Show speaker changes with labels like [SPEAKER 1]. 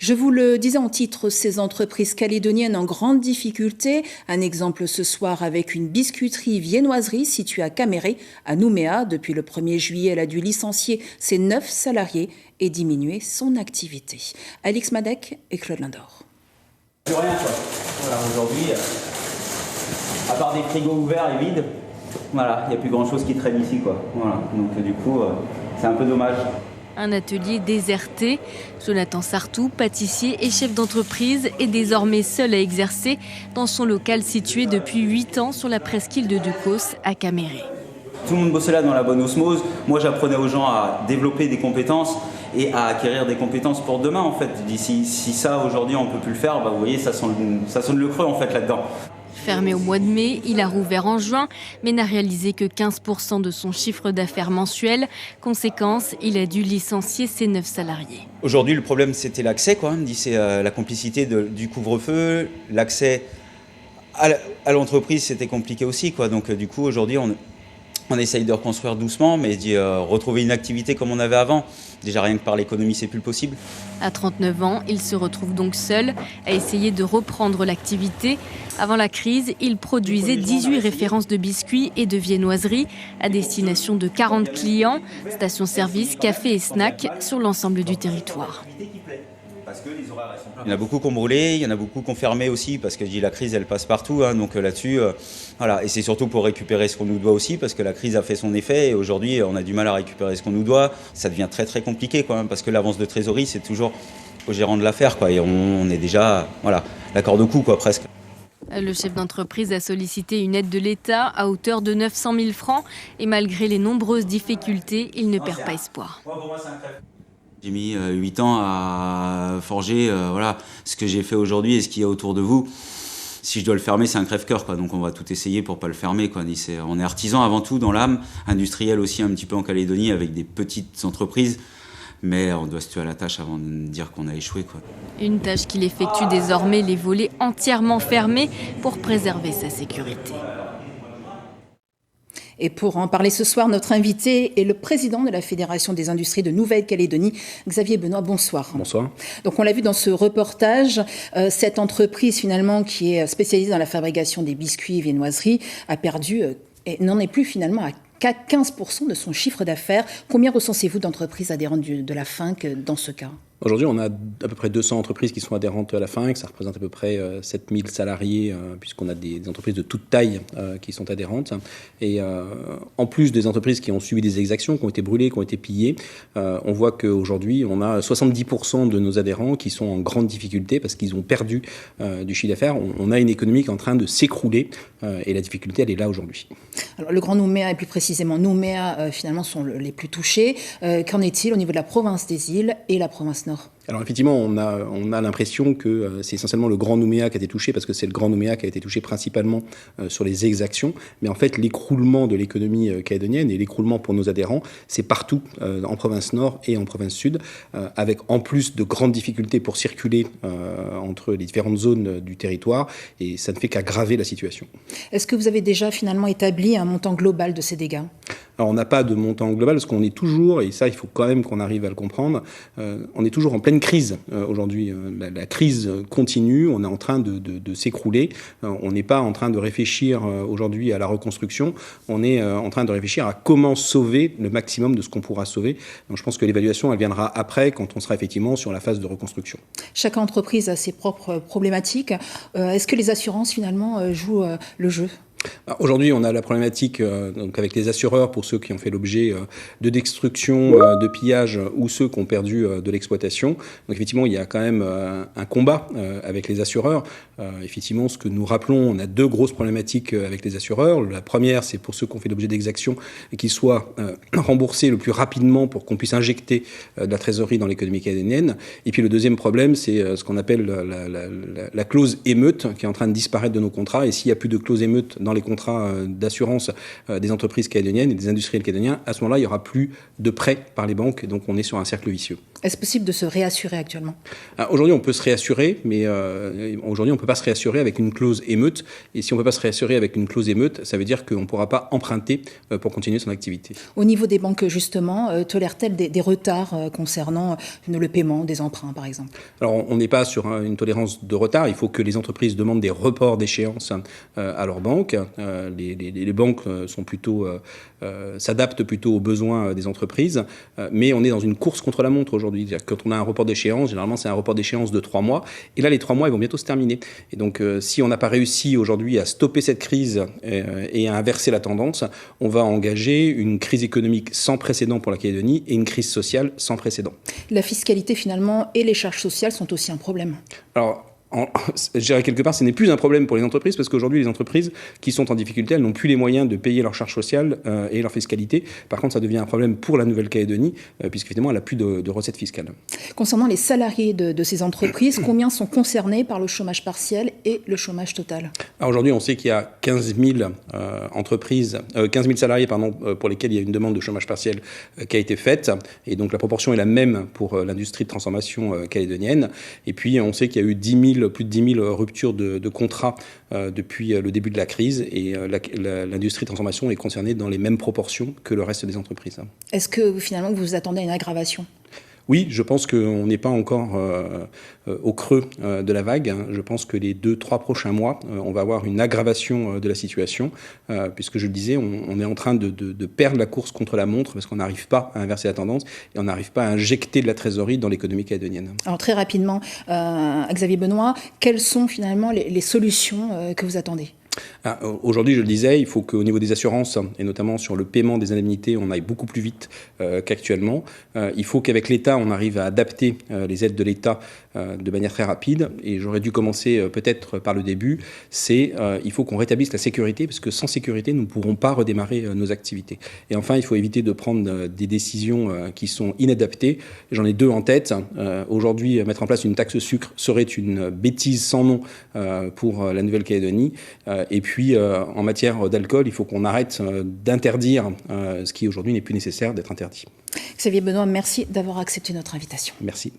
[SPEAKER 1] Je vous le disais en titre, ces entreprises calédoniennes en grande difficulté. Un exemple ce soir avec une biscuiterie-viennoiserie située à Caméré, à Nouméa. Depuis le 1er juillet, elle a dû licencier ses 9 salariés et diminuer son activité. Alix Madec et Claude Lindor.
[SPEAKER 2] Plus rien quoi. Voilà, aujourd'hui, à part des frigos ouverts et vides, voilà, il n'y a plus grand chose qui traîne ici quoi. Voilà, donc du coup, c'est un peu dommage.
[SPEAKER 3] Un atelier déserté. Jonathan Sartou, pâtissier et chef d'entreprise, est désormais seul à exercer dans son local situé depuis 8 ans sur la presqu'île de Ducos à Caméré.
[SPEAKER 2] Tout le monde bossait là dans la bonne osmose. Moi, j'apprenais aux gens à développer des compétences et à acquérir des compétences pour demain en fait. Si ça aujourd'hui on ne peut plus le faire, bah, vous voyez, ça sonne le creux en fait là-dedans.
[SPEAKER 3] Fermé au mois de mai, il a rouvert en juin, mais n'a réalisé que 15% de son chiffre d'affaires mensuel. Conséquence, il a dû licencier ses 9 salariés.
[SPEAKER 2] Aujourd'hui, le problème, c'était l'accès, quoi. C'est la complicité du couvre-feu, l'accès à l'entreprise, c'était compliqué aussi, quoi. Donc, du coup, aujourd'hui, on essaye de reconstruire doucement, mais retrouver une activité comme on avait avant. Déjà, rien que par l'économie, c'est plus possible.
[SPEAKER 3] À 39 ans, il se retrouve donc seul à essayer de reprendre l'activité. Avant la crise, il produisait 18 références de biscuits et de viennoiseries à destination de 40 clients, stations-service, cafés et snacks sur l'ensemble du territoire.
[SPEAKER 2] Il y en a beaucoup qui ont brûlé, il y en a beaucoup qui ont fermé aussi, parce que la crise, elle passe partout. Donc là-dessus, voilà. Et c'est surtout pour récupérer ce qu'on nous doit aussi, parce que la crise a fait son effet. Et aujourd'hui, on a du mal à récupérer ce qu'on nous doit. Ça devient très très compliqué, quoi, parce que l'avance de trésorerie, c'est toujours au gérant de l'affaire, quoi. Et on est déjà, voilà, la corde au cou, quoi, presque.
[SPEAKER 3] Le chef d'entreprise a sollicité une aide de l'État à hauteur de 900 000 francs. Et malgré les nombreuses difficultés, il ne perd pas espoir.
[SPEAKER 2] J'ai mis 8 ans à forger voilà, ce que j'ai fait aujourd'hui et ce qu'il y a autour de vous. Si je dois le fermer, c'est un crève-cœur, quoi. Donc on va tout essayer pour pas le fermer, quoi. On est artisan avant tout dans l'âme, industriel aussi un petit peu en Calédonie avec des petites entreprises. Mais on doit se tuer à la tâche avant de dire qu'on a échoué, quoi.
[SPEAKER 3] Une tâche qu'il effectue désormais les volets entièrement fermés pour préserver sa sécurité.
[SPEAKER 1] Et pour en parler ce soir, notre invité est le président de la Fédération des industries de Nouvelle-Calédonie, Xavier Benoît. Bonsoir.
[SPEAKER 4] Bonsoir.
[SPEAKER 1] Donc on l'a vu dans ce reportage, cette entreprise finalement qui est spécialisée dans la fabrication des biscuits et viennoiseries a perdu et n'en est plus finalement qu'à 15% de son chiffre d'affaires. Combien recensez-vous d'entreprises adhérentes de la FINC dans ce cas ?
[SPEAKER 4] Aujourd'hui, on a à peu près 200 entreprises qui sont adhérentes à la FINC. Ça représente à peu près 7000 salariés, puisqu'on a des entreprises de toute taille qui sont adhérentes. Et en plus des entreprises qui ont subi des exactions, qui ont été brûlées, qui ont été pillées, on voit qu'aujourd'hui, on a 70% de nos adhérents qui sont en grande difficulté parce qu'ils ont perdu du chiffre d'affaires. On a une économie qui est en train de s'écrouler et la difficulté, elle est là aujourd'hui. Alors,
[SPEAKER 1] le Grand Nouméa et plus précisément Nouméa, finalement, sont les plus touchés. Qu'en est-il au niveau de la province des îles et la province Nord ?
[SPEAKER 4] Alors effectivement, on a l'impression que c'est essentiellement le Grand Nouméa qui a été touché, parce que c'est le Grand Nouméa qui a été touché principalement sur les exactions. Mais en fait, l'écroulement de l'économie calédonienne et l'écroulement pour nos adhérents, c'est partout en province Nord et en province Sud, avec en plus de grandes difficultés pour circuler entre les différentes zones du territoire, et ça ne fait qu'aggraver la situation.
[SPEAKER 1] Est-ce que vous avez déjà finalement établi un montant global de ces dégâts ?
[SPEAKER 4] Alors on n'a pas de montant global, parce qu'on est toujours, et ça il faut quand même qu'on arrive à le comprendre, on est toujours en pleine crise aujourd'hui. La crise continue, on est en train de s'écrouler. On n'est pas en train de réfléchir aujourd'hui à la reconstruction, on est en train de réfléchir à comment sauver le maximum de ce qu'on pourra sauver. Donc je pense que l'évaluation, elle viendra après, quand on sera effectivement sur la phase de reconstruction.
[SPEAKER 1] Chaque entreprise a ses propres problématiques. Est-ce que les assurances finalement jouent le jeu ?
[SPEAKER 4] Aujourd'hui, on a la problématique donc avec les assureurs pour ceux qui ont fait l'objet de destruction, de pillage, ou ceux qui ont perdu de l'exploitation. Donc effectivement, il y a quand même un combat avec les assureurs. Effectivement, ce que nous rappelons, on a 2 grosses problématiques avec les assureurs. La première, c'est pour ceux qui ont fait l'objet d'exactions et qu'ils soient remboursés le plus rapidement pour qu'on puisse injecter de la trésorerie dans l'économie calédonienne. Et puis le deuxième problème, c'est ce qu'on appelle la clause émeute, qui est en train de disparaître de nos contrats. Et s'il n'y a plus de clause émeute dans les contrats d'assurance des entreprises calédoniennes et des industriels calédoniens, à ce moment-là, il n'y aura plus de prêts par les banques, donc on est sur un cercle vicieux.
[SPEAKER 1] Est-ce possible de se réassurer actuellement?
[SPEAKER 4] Aujourd'hui, on peut se réassurer, mais aujourd'hui, on ne peut pas se réassurer avec une clause émeute. Et si on ne peut pas se réassurer avec une clause émeute, ça veut dire qu'on ne pourra pas emprunter pour continuer son activité.
[SPEAKER 1] Au niveau des banques, justement, tolèrent-elles des retards concernant le paiement des emprunts, par exemple?
[SPEAKER 4] Alors, on n'est pas sur une tolérance de retard. Il faut que les entreprises demandent des reports d'échéance à leurs banques. Les banques sont plutôt, s'adaptent plutôt aux besoins des entreprises. Mais on est dans une course contre la montre aujourd'hui. Quand on a un report d'échéance, généralement, c'est un report d'échéance de 3 mois. Et là, les 3 mois, ils vont bientôt se terminer. Et donc, si on n'a pas réussi aujourd'hui à stopper cette crise et à inverser la tendance, on va engager une crise économique sans précédent pour la Calédonie et une crise sociale sans précédent.
[SPEAKER 1] La fiscalité, finalement, et les charges sociales sont aussi un problème.
[SPEAKER 4] Alors, je dirais quelque part, ce n'est plus un problème pour les entreprises parce qu'aujourd'hui, les entreprises qui sont en difficulté, elles n'ont plus les moyens de payer leurs charges sociales et leur fiscalité. Par contre, ça devient un problème pour la Nouvelle-Calédonie puisqu'évidemment, elle n'a plus de recettes fiscales.
[SPEAKER 1] Concernant les salariés de ces entreprises, combien sont concernés par le chômage partiel et le chômage total?
[SPEAKER 4] Aujourd'hui, on sait qu'il y a 15 000 salariés pour lesquels il y a une demande de chômage partiel qui a été faite. Et donc, la proportion est la même pour l'industrie de transformation calédonienne. Et puis, on sait qu'il y a eu plus de 10 000 ruptures de contrats depuis le début de la crise et l'industrie de transformation est concernée dans les mêmes proportions que le reste des entreprises.
[SPEAKER 1] Est-ce que finalement vous attendez à une aggravation?
[SPEAKER 4] Oui, je pense qu'on n'est pas encore au creux de la vague. Je pense que les 2-3 prochains mois, on va avoir une aggravation de la situation, puisque je le disais, on est en train de perdre la course contre la montre parce qu'on n'arrive pas à inverser la tendance et on n'arrive pas à injecter de la trésorerie dans l'économie calédonienne.
[SPEAKER 1] Alors très rapidement, Xavier Benoît, quelles sont finalement les solutions que vous attendez?
[SPEAKER 4] Aujourd'hui, je le disais, il faut qu'au niveau des assurances, et notamment sur le paiement des indemnités, on aille beaucoup plus vite qu'actuellement. Il faut qu'avec l'État, on arrive à adapter les aides de l'État de manière très rapide. Et j'aurais dû commencer peut-être par le début, il faut qu'on rétablisse la sécurité, parce que sans sécurité, nous ne pourrons pas redémarrer nos activités. Et enfin, il faut éviter de prendre des décisions qui sont inadaptées. J'en ai 2 en tête. Aujourd'hui, mettre en place une taxe sucre serait une bêtise sans nom pour la Nouvelle-Calédonie. Et puis, en matière d'alcool, il faut qu'on arrête d'interdire ce qui aujourd'hui n'est plus nécessaire d'être interdit.
[SPEAKER 1] Xavier Benoît, merci d'avoir accepté notre invitation.
[SPEAKER 4] Merci.